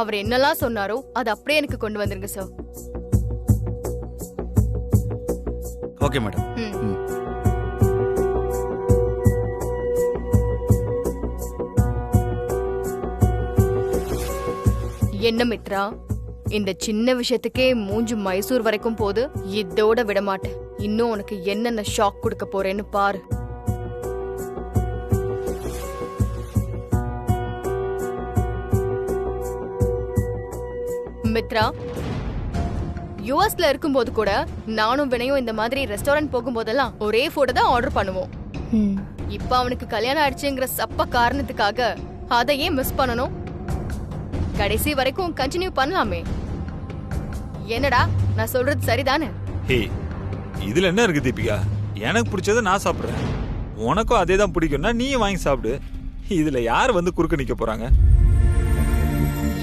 அவர் என்னெல்லாம் சொன்னாரோ அது அப்படியே எனக்கு கொண்டு வந்துருங்க சார். Okay madam. என்ன மித்ரா, இந்த சின்ன விஷயத்துக்கே மூஞ்சு மைசூர் வரைக்கும் போது. இதோட விட மாட்டேன். இன்னும் உனக்கு என்னென்ன ஷாக் கொடுக்க போறேன்னு பாரு. மித்ரா, யுஎஸ்ல இருக்கும்போது கூட நானும் வினயும் இந்த மாதிரி ரெஸ்டாரண்ட் போகும்போதெல்லாம் ஒரே ஃபுட் தான் ஆர்டர் பண்ணுவோம். இப்ப அவனுக்கு கல்யாணம் ஆயிடுச்சுங்கிற சப்ப காரணத்துக்காக அதையே மிஸ் பண்ணணும். கடைசி வரைக்கும் கண்டினியூ பண்ணலாமே. என்னடா நான் சொல்றது சரிதானே? ஹே, இதுல என்ன இருக்கு தீபிகா? எனக்கு பிடிச்சத நான் சாப்பிடுறேன், உனக்கும் அதே தான் பிடிக்கும்னா நீ வாங்கி சாப்பிடு. இதுல யார் வந்து குறுக்க நிக்க போறாங்க?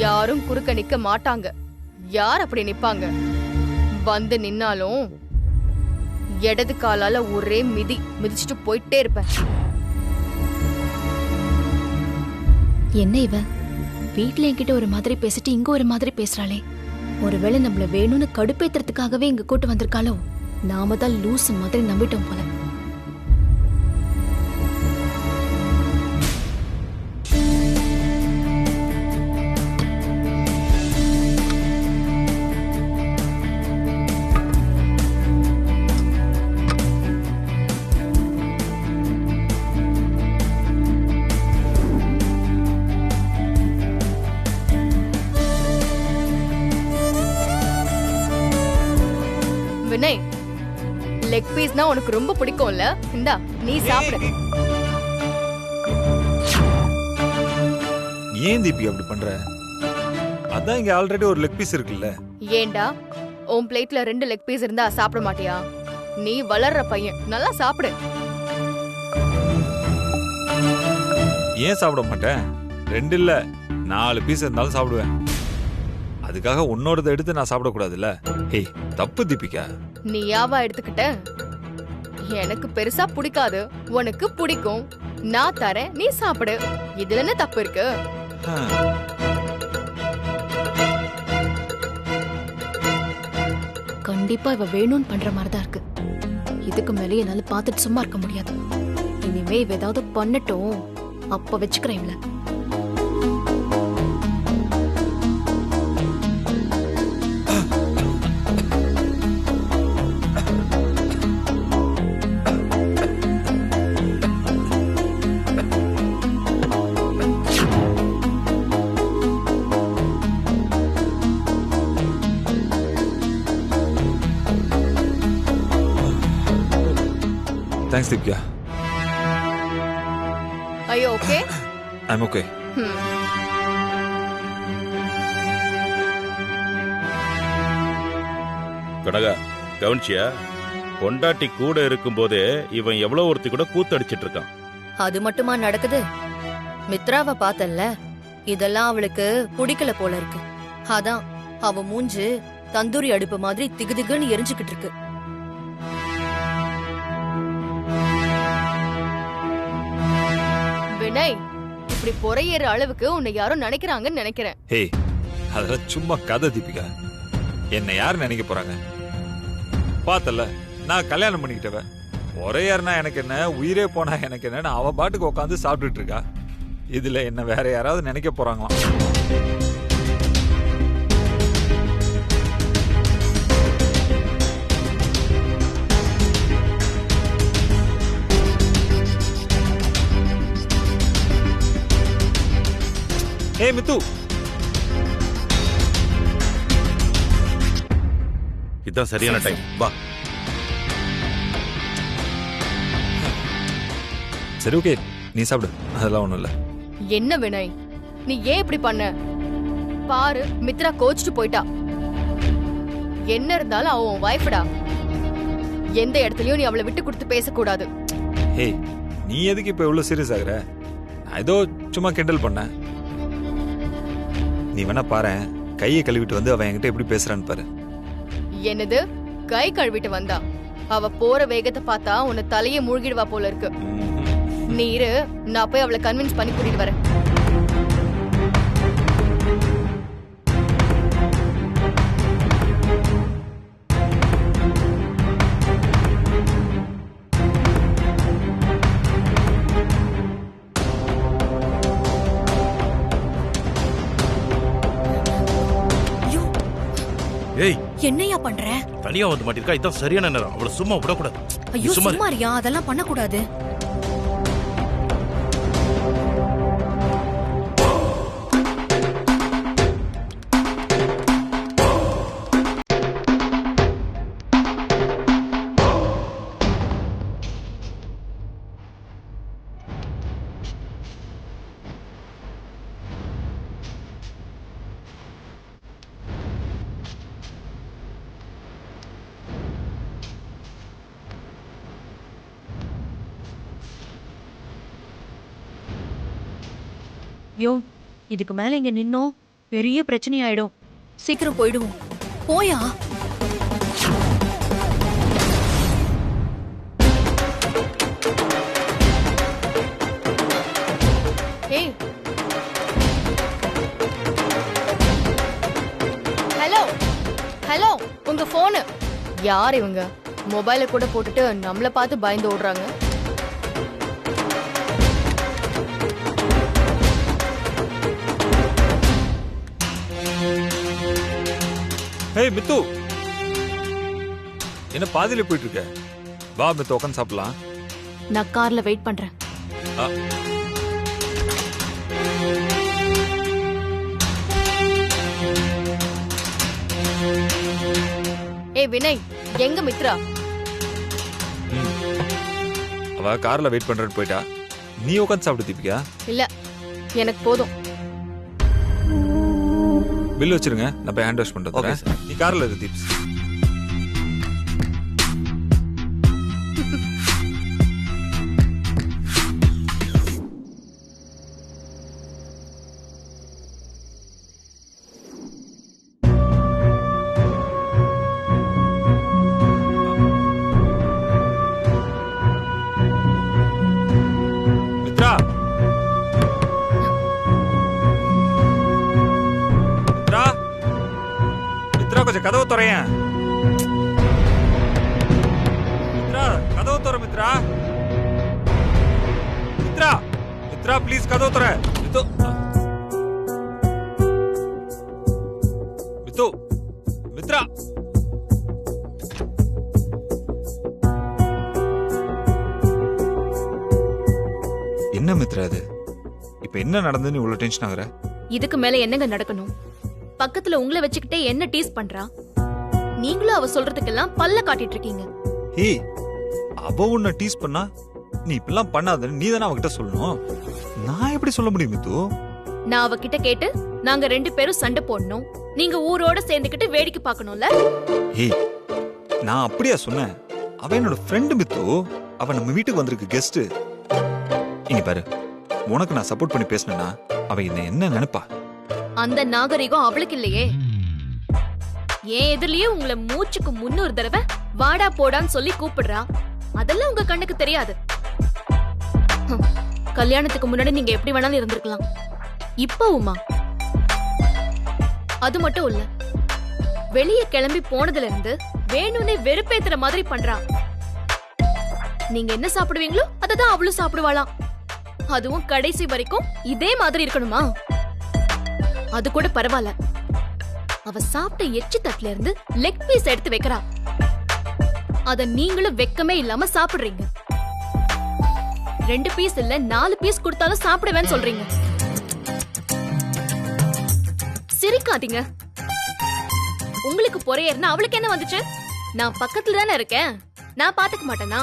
யாரும் குறுக்க நிக்க மாட்டாங்க. யார் அப்படி நிப்பாங்க? வந்து நின்னாலும் இடது காலால ஒரே மிதிச்சுட்டு போயிட்டே இருப்பேன். என்ன இவ வீட்ல என்கிட்ட ஒரு மாதிரி பேசிட்டு இங்க ஒரு மாதிரி பேசுறாளே? ஒருவேளை நம்மள வேணும்னு கடுப்பேத்துறதுக்காகவே இங்க கூட்டு வந்திருக்காளோ? நாம தான் லூஸ் மாதிரி நம்பிட்டோம் போல. வினய், லெக் பீஸ்னா உனக்கு ரொம்ப பிடிக்கும்ல? இந்தா நீ சாப்பிடு. ஏன் தீபி அப்படி பண்ற? அதான் இங்க ஆல்ரெடி ஒரு லெக் பீஸ் இருக்குல்ல. ஏண்டா உன் பிளேட்ல 2 லெக் பீஸ் இருந்தா சாப்பிட மாட்டியா? நீ வளர்ற பையன், நல்லா சாப்பிடு. ஏன் சாப்பிட மாட்டேன்? 2 இல்ல 4 பீஸ் இருந்தாலும் சாப்பிடுவேன். அதுக்காக உன்னோடத எடுத்து நான் சாப்பிடக்கூடாதுல்ல? ஹேய், தப்பு தீபிகா. நீ யாவா எடுத்துக்கிட்ட? எனக்கு பெருசா பிடிக்காது, உனக்கு பிடிக்கும். நான் தரேன், நீ சாப்பிடு. இதுல என்ன தப்பு இருக்கு? கண்டிப்பா இவ வேணும்னு பண்ற மாதிரிதான் இருக்கு. இதுக்கு மேலே என்னால பாத்துட்டு சும்மா இருக்க முடியாது. இனிமே இவ ஏதாவது பண்ணட்டும், அப்ப வச்சுக்கிறேன் இவள. Thanks, Dipya. Are you okay? I'm okay. கடகா, கவனிச்சியா? பொண்டாட்டி கூட இருக்கும் போதே இவன் எவ்வளவு ஒருத்தி கூட கூத்தடிச்சிட்டு இருக்கான். அது மட்டுமா நடக்குது? மித்ராவை பார்த்தல்ல, இதெல்லாம் அவளுக்கு பிடிக்கல போல இருக்கு. அதான் அவ மூஞ்சு தந்தூரி அடுப்பு மாதிரி திகுதிகுன்னு எரிஞ்சுக்கிட்டு இருக்கு. வினய், இப்படி பொறையேற அளவுக்கு உன்னை யாரும் நினைக்கிறாங்கன்னு நினைக்கிறேன். ஹே, அதெல்லாம் சும்மா கதை தீபிகா. என்ன யாரு நினைக்க போறாங்க? பார்த்தல, நான் கல்யாணம் பண்ணிக்கிட்டவன். ஒரேயாருனா எனக்கு என்ன, உயிரே போனா எனக்கு என்ன, அவ பாட்டுக்கு உட்காந்து சாப்பிட்டுட்டு இருக்கா. இதுல என்ன வேற யாராவது நினைக்க போறாங்களாம்? ஏ மித்து, இதான் சரியான டைம். வா. சரி ஓகே, நீ சாப்பிடு, அதெல்லாம் ஒண்ணும் இல்ல. என்ன வினய், நீ ஏன் இப்படி பண்ண? பாரு, மித்ரா கோச்சிட்டு போயிட்டா. என்ன இருந்தாலும் அவ உன் வைஃப்டா. எந்த இடத்துலயும் நீ அவளை விட்டு கொடுத்து பேசக்கூடாது. ஹே, நீ எதுக்கு இப்ப இவ்வளவு சீரியஸ் ஆகுற? நான் ஏதோ சும்மா கிண்டல் பண்ண. நீ வேணா பாரு, கையை கழுவிட்டு வந்து அவன் என்கிட்ட எப்படி பேசுறான்னு பாரு. என்னது கை கழுவிட்டு வந்தா? அவ போற வேகத்தை பார்த்தா உன்னை தலையை மூழ்கிடுவா போல இருக்கு. நீ இரு, நான் போய் அவளை கன்வின்ஸ் பண்ணி கூட்டிட்டு வரேன். ஏய், என்னையா பண்ற? தனியா வந்து மாட்டிருக்கா, இதான் சரியான நேரம். அவளை சும்மா விடக்கூடாது. ஐயோ சும்மா இரு. சும்மாரியா, அதெல்லாம் பண்ணக்கூடாது. யோ, இதுக்கு மேல இங்க நின்னோம் பெரிய பிரச்சனை ஆயிடும். சீக்கிரம் போயிடுவோம். போயா. ஏய் ஹலோ ஹலோ, உங்க போனு. யார் இவங்க? மொபைலை கூட போட்டுட்டு நம்மள பார்த்து பயந்து ஓடுறாங்க. ஏய் மித்து, என்ன பாதியில போயிட்டு இருக்க? வா மித்து, உட்காந்து சாப்பிடலாம். நான் கார்ல வெயிட் பண்றேன். ஆ. ஏய் வினய், எங்க மித்ரா? அவ கார்ல வெயிட் பண்றேன்னு போயிட்டா. நீ உட்காந்து சாப்பிட்டு தீபிகா. இல்ல, எனக்கு போதும். பில் வச்சிருங்க, நான் போய் ஹேண்ட் வாஷ் Okay, பண்றேன். sir. நீ கார்ல இரு தீப்ஸ். மித்ரா, மித்ரா, மித்ரா கொஞ்சம் கதவு துறையேன். மித்ரா, கதவு துற மித்ரா. மித்ரா, மித்ரா ப்ளீஸ் கதவு துற. மித்து, மித்து, மித்ரா. என்ன மித்ரா இது? இப்ப என்ன நடந்ததுன்னு இவ்வளவு டென்ஷன் ஆகுற? இதுக்கு மேல என்னங்க நடக்கணும்? பக்கத்துல உங்களை வச்சுக்கிட்டே என்ன டீஸ் பண்றா? நீங்களும் அவ சொல்றதுக்கெல்லாம் பல்ல காட்டிட்டு இருக்கீங்க. ஏய், அவ உன்னை டீஸ் பண்ணா நீ இப்பெல்லாம் பண்ணாதன்னு நீ தானே அவகிட்ட சொல்லணும். நான் எப்படி சொல்ல முடியும் மித்து? நான் அவகிட்ட கேட்டு நாங்க 2 பேரும் சண்டை போடணும், நீங்க ஊரோட சேர்ந்துக்கிட்டு வேடிக்கை பார்க்கணும்ல? ஏய், நான் அப்படியா சொன்னேன்? அவ என்னோட ஃப்ரெண்டு மித்து. அவ நம்ம வீட்டுக்கு வந்திருக்கு கெஸ்ட். இங்க பாரு, உனக்கு நான் சப்போர்ட் பண்ணி பேசினேன்னா அவ என்ன நினைப்பா? அந்த நாகரிகம் அவளுக்கு இல்லையே. ஏன் எதிரிலேயே உங்களை மூச்சுக்கு 300 தடவை வாடா போடான்னு சொல்லி கூப்பிடுறா. அதெல்லாம் உங்க கண்ணுக்கு தெரியாது. ஹம், கல்யாணத்துக்கு முன்னாடி நீங்க எப்படி வேணாலும் இருந்திருக்கலாம். இப்பவுமா? அது மட்டும் இல்ல, வெளியே கிளம்பி போனதுல இருந்து வேணும்னே வெறுப்பேத்துற மாதிரி பண்றா. நீங்க என்ன சாப்பிடுவீங்களோ அததான் அவளும் சாப்பிடுவாளாம். அதுவும் கடைசி வரைக்கும் இதே மாதிரி இருக்கணுமா? அது கூட பரவாயில்ல, அவ சாப்பிட்ட எச்சி தட்டுல இருந்து லெக் பீஸ் எடுத்து வைக்கிறா. அத நீங்களும் வெக்கமே இல்லாம சாப்பிடுறீங்க. 2 பீஸ் இல்ல 4 பீஸ் கொடுத்தாலும் சாப்பிடுவேன்னு சொல்றீங்க. சிரிக்காதீங்க. உங்களுக்கு பொறையர்னா அவளுக்கு என்ன வந்துச்சு? நான் பக்கத்துல தானே இருக்கேன், நான் பாத்துக்க மாட்டேனா?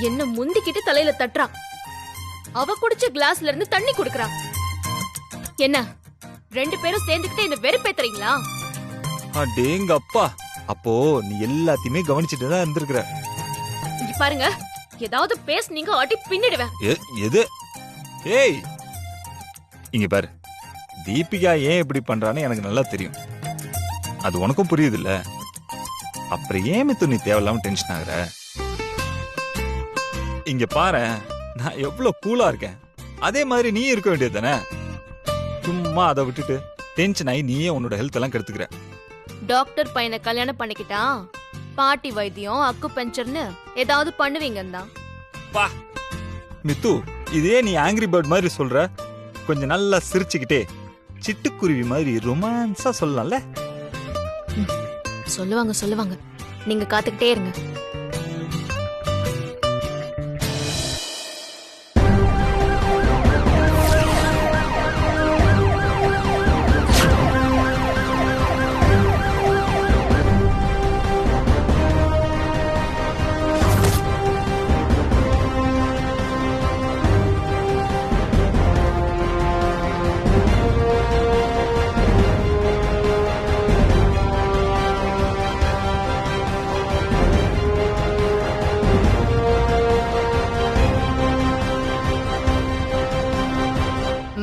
என்ன முந்திக்கிட்டு தலையில தட்டுறா. அவ குடிச்ச கிளாஸ்ல இருந்து தண்ணி குடுக்கறா. என்ன 2 பேரும் சேர்ந்துக்கிட்டு என்ன வெறுப்பேத்துறீங்களா? அடேங்க அப்பா, அப்போ நீ எல்லாத்தையுமே கவனிச்சுட்டு தான் இருந்திருக்கிற. இங்க பாருங்க, ஏதாவது பேசுனீங்க அடி பின்னிடுவேன். எது? ஏய், இங்க பாரு, தீபிகா ஏன் இப்படி பண்றான்னு எனக்கு நல்லா தெரியும். அது உனக்கும் புரியுது இல்ல? அப்புறம் ஏன் மித்து நீ தேவையில்லாம டென்ஷன் ஆகுற? இங்க பாரு, நான் எவ்வளவு கூலா இருக்கேன். அதே மாதிரி நீ இருக்க வேண்டியது தானே? சும்மா அதை விட்டுட்டு டென்ஷன் ஆகி நீயே உன்னோட ஹெல்த் எல்லாம் கெடுத்துக்கிற. டாக்டர் பையனை கல்யாணம் பண்ணிக்கிட்டா பாட்டி வைத்தியம் அக்கு பஞ்சர்னு ஏதாவது பண்ணுவீங்கன்னா? பா மித்து, இதே நீ ஆங்கிரி பேர்ட் மாதிரி சொல்ற. கொஞ்சம் நல்லா சிரிச்சுக்கிட்டே சிட்டுக்குருவி மாதிரி ரொமான்ஸா சொல்லலாம்ல. சொல்லுவாங்க சொல்லுவாங்க, நீங்க காத்துக்கிட்டே இருங்க.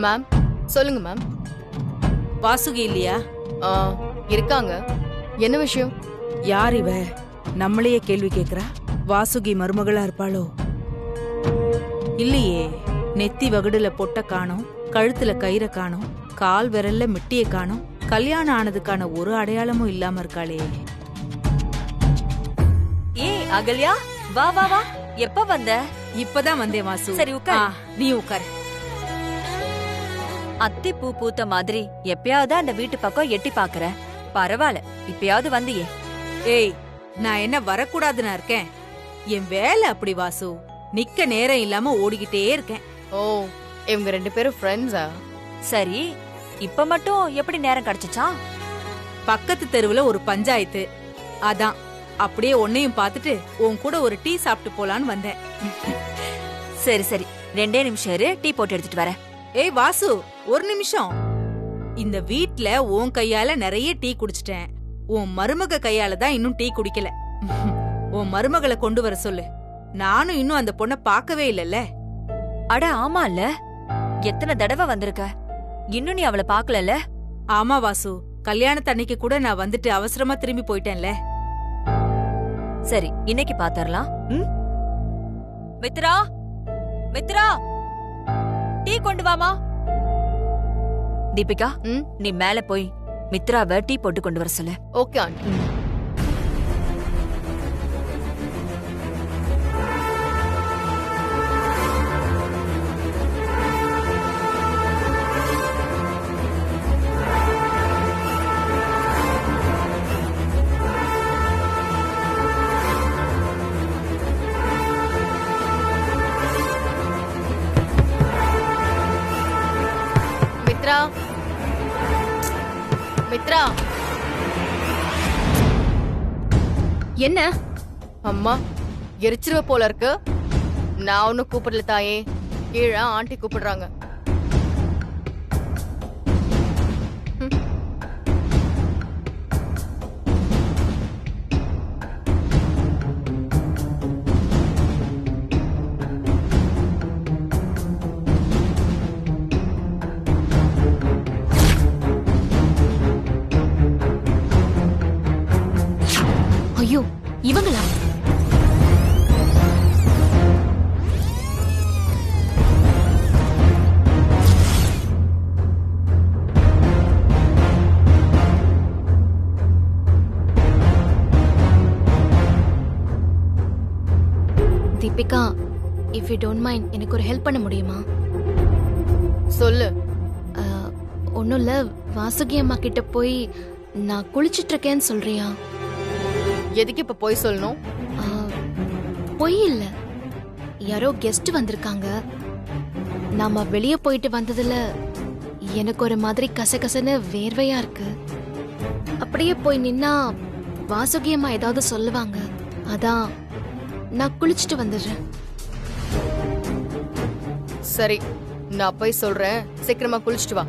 மேம் சொல்லுங்க மேம். வாசுகி இல்லையா? ஆ, இருக்காங்க. என்ன விஷயம்? யார் இவ? நம்மளையே கேள்வி கேக்குறா. வாசுகி மருமகளா இருப்பாளோ? இல்லையே, நெத்தி வகுடுல பொட்ட காணோம், கழுத்துல கயிறை காணோம், கால் விரல்ல மிட்டிய காணோம், கல்யாணம் ஆனதுக்கான ஒரு அடையாளமும் இல்லாம இருக்காளே. ஏய் அகல்யா, வா வா வா. எப்ப வந்த? இப்பதான் வந்தேன் வாசு. சரி உட்கார். நீ உட்கார். அத்தி பூ பூத்த மாதிரி எப்பயாவது அந்த வீட்டு பக்கம் எட்டி பாக்குற. பரவாயில்ல, இப்பயாவது வந்தியே. ஏய், நான் என்ன வரக்கூடாதுன்னு இருக்கேன்? என் வேலை அப்படி வாசு. நிக்க நேரம் இல்லாம ஓடிக்கிட்டே இருக்கேன். ஓ, இவங்க 2 பேரும் ஃப்ரெண்ட்ஸா? சரி, இப்ப மட்டும் எப்படி நேரம் கிடைச்சுச்சா? பக்கத்து தெருவுல ஒரு பஞ்சாயத்து, அதான் அப்படியே உன்னையும் பார்த்துட்டு உன் கூட ஒரு டீ சாப்பிட்டு போலான்னு வந்தேன். சரி சரி, 2 நிமிஷம் இரு, டீ போட்டு எடுத்துட்டு வரேன். ஏய் வாசு, ஒரு நிமிஷம். இந்த வீட்ல உன் கையால நிறைய டீ குடிச்சிட்டேன். உன் மருமக கையால தான் இன்னும் டீ குடிக்கல. உன் மருமகளை கொண்டு வர சொல்லு. நானும் இன்னும் அந்த பொண்ணை பார்க்கவே இல்லல்ல. அட ஆமால, எத்தனை தடவை வந்திருக்க, இன்னும் நீ அவளை பாக்கலல்ல? ஆமா வாசு, கல்யாணத்தன்னைக்கு கூட நான் வந்துட்டு அவசரமா திரும்பி போயிட்டேன்ல. சரி, இன்னைக்கு பாத்தரலாம். மித்ரா, மித்ரா, டீ கொண்டு வாமா. தீபிகா, நீ மேல போய் மித்ராவை டீ போட்டு கொண்டு வர சொல்லு. Okay aunty. மித்ரா, மித்ரா. என்ன? அம்மா, எரிச்சிருவ போல இருக்கு. நான் ஒன்னும் கூப்பிடல தாயே, கீழே ஆண்டி கூப்பிடுறாங்க. ஐயோ, இவங்களா? Deepika, if you don't mind, எனக்கு ஒரு ஹெல்ப் பண்ண முடியுமா? சொல்லு. ஒன்னும் இல்ல, வாசுகி அம்மா கிட்ட போய் நான் குளிச்சிட்டு இருக்கேன்னு சொல்றியா? எதுக்கு இப்ப போய் சொல்லணும்? பொய் இல்ல, யாரோ கெஸ்ட் வந்திருக்காங்க. நாம வெளியே போயிட்டு வந்ததுல எனக்கு ஒரு மாதிரி கசகசன்னு வேர்வையா இருக்கு. அப்படியே போய் நின்னா வாசுகி அம்மா ஏதாவது சொல்லுவாங்க. அதான் நான் குளிச்சுட்டு வந்துடுறேன். சரி, நான் போய் சொல்றேன். சீக்கிரமா குளிச்சுட்டு வா.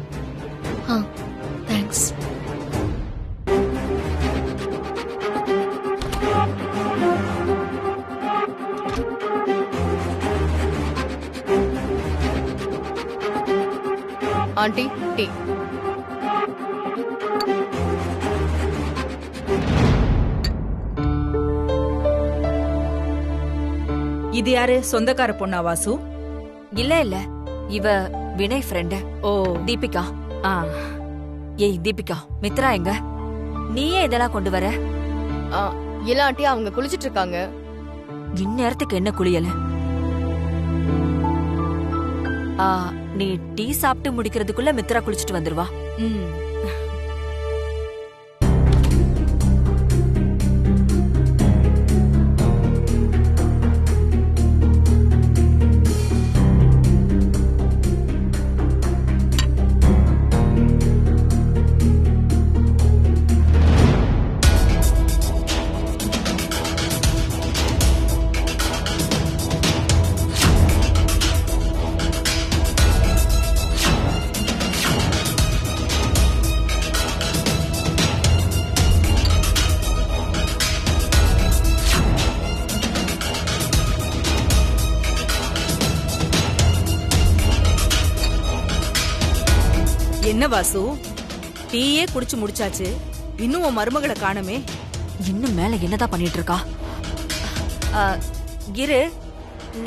தேங்க்ஸ். Aunty, tea. இது யாரு? சொந்தக்கார பொண்ணா வாசு? இல்ல இல்ல, இவ வினய் ஃப்ரெண்ட். ஓ, தீபிகா. ஆ. ஏய் தீபிகா, மித்ரா எங்க? நீயே இதெல்லாம் கொண்டு வர? இல்ல ஆண்டி, அவங்க குளிச்சிட்டு இருக்காங்க. இந்நேரத்துக்கு என்ன குளியல? நீ டீ சாப்பிட்டு முடிக்கிறதுக்குள்ள மித்ரா குளிச்சுட்டு வந்துருவா. ம். என்ன வாசு, டீயே குடிச்சு முடிச்சாச்சு, இன்னும் உன் மருமகளை காணுமே? இன்னும் மேல என்னதான் பண்ணிட்டு இருக்கா? இரு,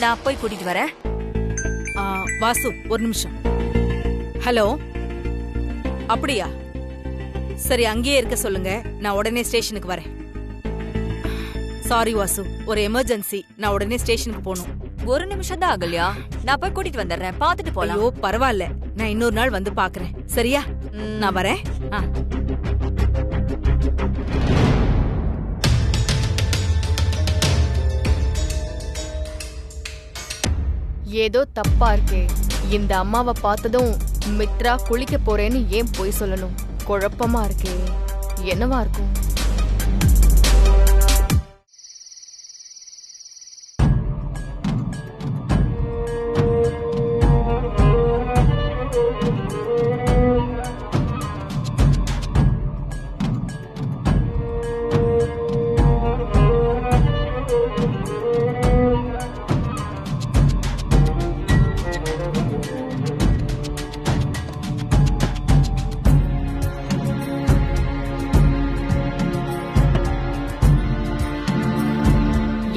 நான் போய் கூட்டிட்டு வரேன். வாசு ஒரு நிமிஷம். ஹலோ, அப்படியா? சரி, அங்கேயே இருக்க சொல்லுங்க, நான் உடனே ஸ்டேஷனுக்கு வரேன். சாரி வாசு, ஒரு எமர்ஜென்சி, நான் உடனே ஸ்டேஷனுக்கு போகணும். ஒரு நிமிஷம் தான் அகல்யா, நான் போய் கூட்டிட்டு வந்துடுறேன், பாத்துட்டு போலாம். ஐயோ பரவாயில்ல, நான் இன்னொரு நாள் வந்து பாக்குறேன். சரியா? நான் வரேன். ஏதோ தப்பா இருக்கே. இந்த அம்மாவை பார்த்ததும் மித்ரா குளிக்க போறேன்னு ஏன் போய் சொல்லணும்? குழப்பமா இருக்கே. என்னவா இருக்கும்?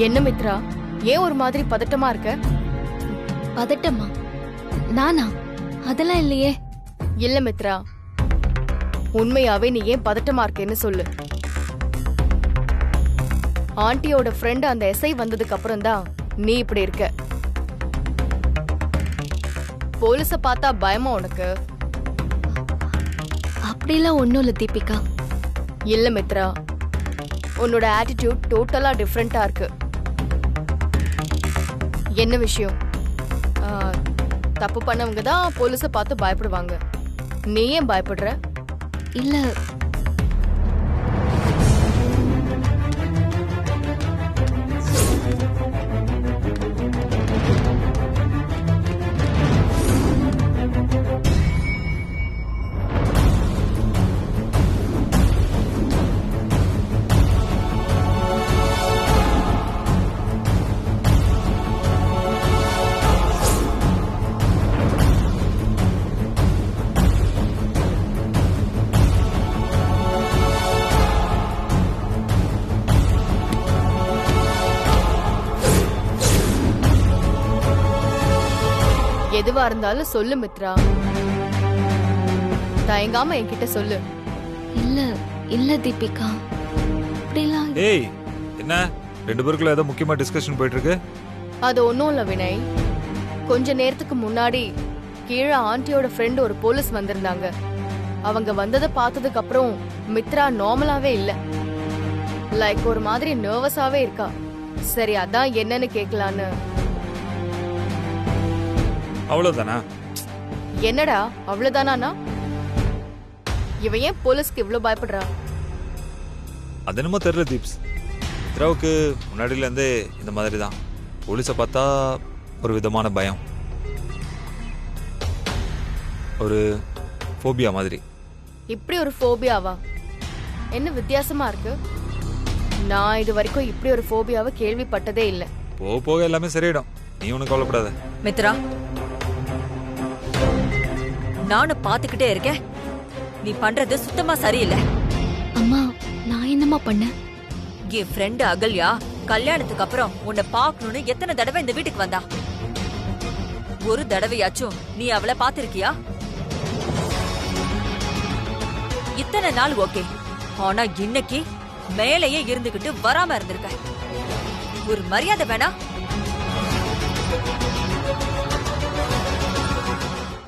என்ன மித்ரா, ஏன் ஒரு மாதிரி பதட்டமா இருக்க? பதட்டமா? நானா? அதெல்லாம் இல்லையே. இல்ல மித்ரா, உண்மையாவே நீ ஏன் பதட்டமா இருக்கேன்னு சொல்லு. ஆண்டியோட ஃப்ரெண்ட் அந்த எஸ்ஐ வந்ததுக்கு அப்புறம் தான் நீ இப்படி இருக்க. போலீஸ பார்த்தா பயமா உனக்கு? அப்படிலாம் ஒண்ணும் இல்ல தீபிகா. இல்ல மித்ரா, உன்னோட ஆட்டிடியூட் டோட்டலா டிஃப்ரெண்டா இருக்கு. என்ன விஷயம்? தப்பு பண்ணவங்க தான் போலீஸ பார்த்து பயப்படுவாங்க. நீ ஏன் பயப்படுற? இல்ல, எதுவா இருந்தாலும் சொல்லு மித்ரா, தயங்காம என்கிட்ட சொல்லு. இல்ல இல்ல தீபிகா, அப்படிலாம். ஏய், என்ன ரெண்டு பேருக்குள்ள ஏதோ முக்கியமா டிஸ்கஷன் போயிட்டு இருக்கு? அது ஒண்ணும் இல்ல வினய். கொஞ்ச நேரத்துக்கு முன்னாடி கீழே ஆண்டியோட ஃப்ரெண்ட் ஒரு போலீஸ் வந்திருந்தாங்க. அவங்க வந்ததை பார்த்ததுக்கு அப்புறம் மித்ரா நார்மலாவே இல்ல, லைக் ஒரு மாதிரி நர்வஸாவே இருக்கா. சரி, அதான் என்னன்னு கேட்கலான்னு. அவ்வளவுதானா? என்னடா அவ்வளவுதானா? இவ ஏன் போலீஸ்க்கு இவ்வளவு பயப்படுறா? அது என்னமோ தெரியல தீப்ஸ், மித்ராவுக்கு முன்னாடியில இருந்தே இந்த மாதிரி தான். போலீஸை பார்த்தா ஒரு விதமான பயம், ஒரு ஃபோபியா மாதிரி. இப்படி ஒரு ஃபோபியாவா? என்ன வித்தியாசமா இருக்கு. நான் இது வரைக்கும் இப்படி ஒரு ஃபோபியாவை கேள்விப்பட்டதே இல்ல. போக போக எல்லாமே சரியிடும், நீ ஒன்னும் கவலைப்படாத. மித்ரா, நானும் பாத்துக்கிட்டே இருக்கேன், நீ பண்றது சுத்தமா சரியில்லை. அம்மா, நான் என்னம்மா பண்ணேன்? என் ஃப்ரெண்டு அகல்யா கல்யாணத்துக்கு அப்புறம் உன்னை பாக்கணும்னு எத்தனை தடவை இந்த வீட்டுக்கு வந்தா? ஒரு தடவையாச்சும் நீ அவளை பாத்திருக்கியா? இத்தனை நாள் ஓகே, ஆனா இன்னைக்கு மேலேயே இருந்துகிட்டு வராம இருந்திருக்க. ஒரு மரியாதை வேணா?